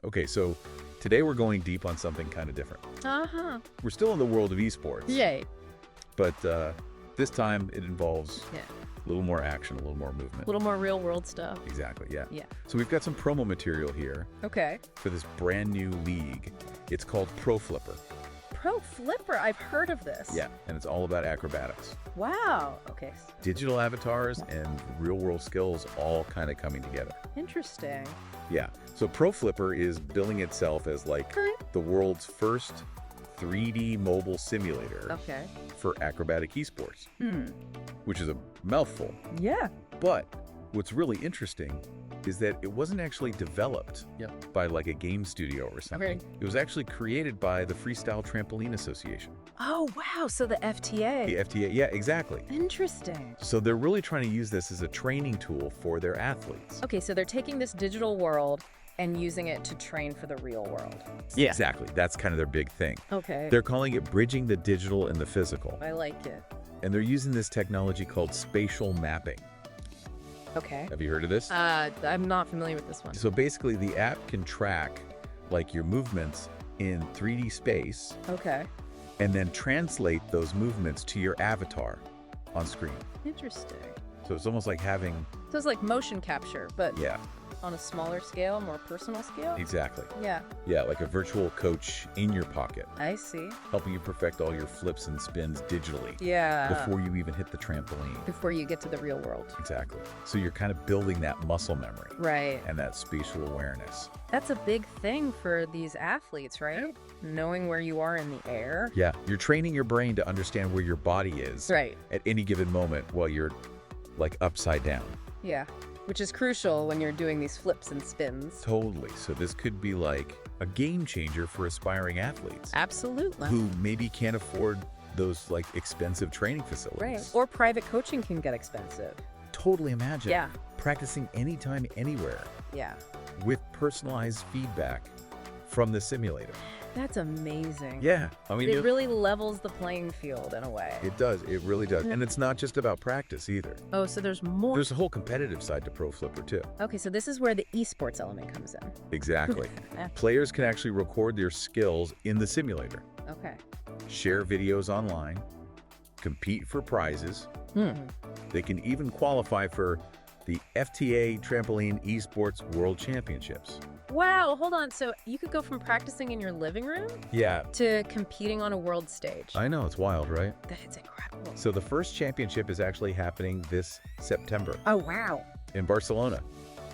Okay, so today we're going deep on something kind of different. Uh-huh. We're still in the world of esports. Yay. But this time it involves Yeah. a little more action, a little more movement. A little more real world stuff. Exactly, yeah. Yeah. So we've got some promo material here Okay. for this brand new league. It's called ProFlipper. ProFlipper. I've heard of this. Yeah, and it's all about acrobatics. Wow. Okay. Digital avatars and real world skills all kind of coming together. Interesting. Yeah. So ProFlipper is billing itself as like the world's first 3D mobile simulator Okay. for acrobatic esports, Hmm. which is a mouthful. Yeah. But what's really interesting is that it wasn't actually developed by like a game studio or something. Okay. It was actually created by the Freestyle Trampoline Association. Oh, wow. So the FTA. The FTA, yeah, exactly. Interesting. So they're really trying to use this as a training tool for their athletes. Okay, so they're taking this digital world and using it to train for the real world. Yeah, exactly. That's kind of their big thing. Okay. They're calling it bridging the digital and the physical. I like it. And they're using this technology called spatial mapping. Okay. Have you heard of this? I'm not familiar with this one. So basically the app can track like your movements in 3D space Okay. and then translate those movements to your avatar on screen. Interesting. So it's almost like having, So it's like motion capture, but yeah, on a smaller scale, more personal scale? exactly. Yeah, Yeah, like a virtual coach in your pocket, I see. helping you perfect all your flips and spins digitally Yeah. before you even hit the trampoline. Before you get to the real world. Exactly. So you're kind of building that muscle memory Right. and that spatial awareness. That's a big thing for these athletes, right? Knowing where you are in the air. Yeah, you're training your brain to understand where your body is Right. at any given moment while you're like upside down. Yeah. Which is crucial when you're doing these flips and spins. Totally. So this could be like a game changer for aspiring athletes Absolutely. who maybe can't afford those like expensive training facilities. Right. Or private coaching can get expensive. Totally imagine Yeah. practicing anytime, anywhere Yeah. with personalized feedback from the simulator. That's amazing. Yeah. I mean, It really levels the playing field in a way. it does. It really does. And it's not just about practice either. Oh, so there's more. There's a whole competitive side to ProFlipper too. Okay, so this is where the esports element comes in. Exactly. Players can actually record their skills in the simulator, Okay. share videos online, compete for prizes. Hmm. They can even qualify for the FTA Trampoline Esports World Championships. Wow, hold on. So you could go from practicing in your living room Yeah, to competing on a world stage. I know, it's wild, right? That's incredible. So the first championship is actually happening this September Oh, wow. in Barcelona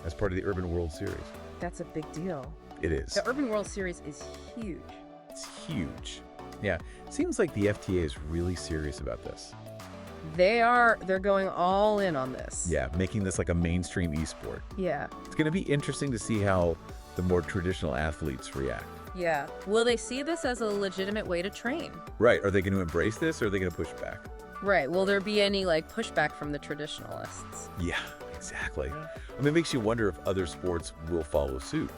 as part of the Urban World Series. That's a big deal. It is. The Urban World Series is huge. It's huge. Yeah, it seems like the FTA is really serious about this. They're going all in on this. Yeah, making this like a mainstream esport. Yeah. It's going to be interesting to see how the more traditional athletes react. Yeah. Will they see this as a legitimate way to train? Right. Are they going to embrace this or are they going to push back? Right. Will there be any like pushback from the traditionalists? Yeah, exactly. I mean, it makes you wonder if other sports will follow suit.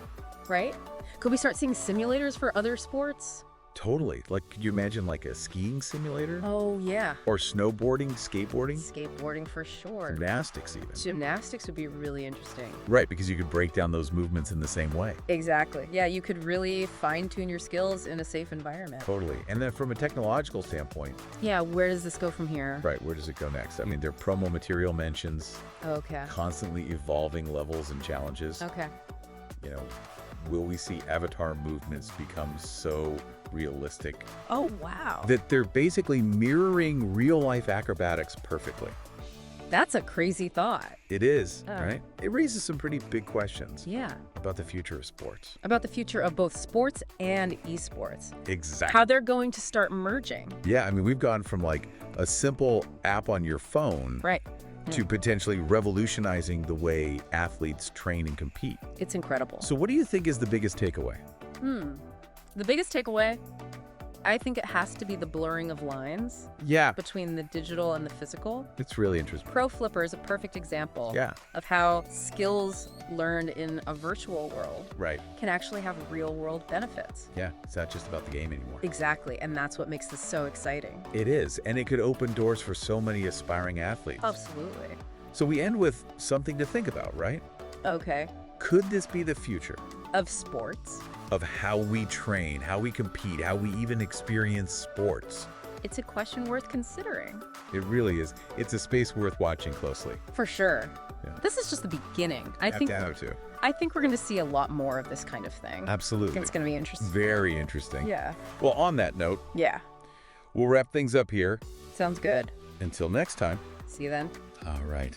Right? Could we start seeing simulators for other sports? Totally. Like, could you imagine like a skiing simulator? Oh, yeah. Or snowboarding, skateboarding? Skateboarding for sure. Gymnastics even. Gymnastics would be really interesting. Right, because you could break down those movements in the same way. Exactly. Yeah, you could really fine-tune your skills in a safe environment. Totally. And then from a technological standpoint, Yeah, where does this go from here? right, where does it go next? I mean, their promo material mentions Okay. constantly evolving levels and challenges. Okay. You know, will we see avatar movements become so realistic Oh, wow. that they're basically mirroring real-life acrobatics perfectly? That's a crazy thought. It is, Oh. right? It raises some pretty big questions Yeah. about the future of sports. About the future of both sports and esports. Exactly. How they're going to start merging. Yeah, I mean, we've gone from like a simple app on your phone Right. to potentially revolutionizing the way athletes train and compete. It's incredible. So what do you think is the biggest takeaway? The biggest takeaway, I think it has to be the blurring of lines Yeah, between the digital and the physical. it's really interesting. ProFlipper is a perfect example Yeah. of how skills learned in a virtual world Right. can actually have real-world benefits. Yeah, it's not just about the game anymore. Exactly, and that's what makes this so exciting. It is, and it could open doors for so many aspiring athletes. Absolutely. So we end with something to think about, right? Okay. Could this be the future of sports. Of how we train, how we compete, how we even experience sports. It's a question worth considering. It really is. It's a space worth watching closely. For sure. Yeah. This is just the beginning. I think we're going to see a lot more of this kind of thing. Absolutely. I think it's going to be interesting. Very interesting. Yeah. Well, on that note, Yeah. we'll wrap things up here. Sounds good. Until next time. See you then. All right.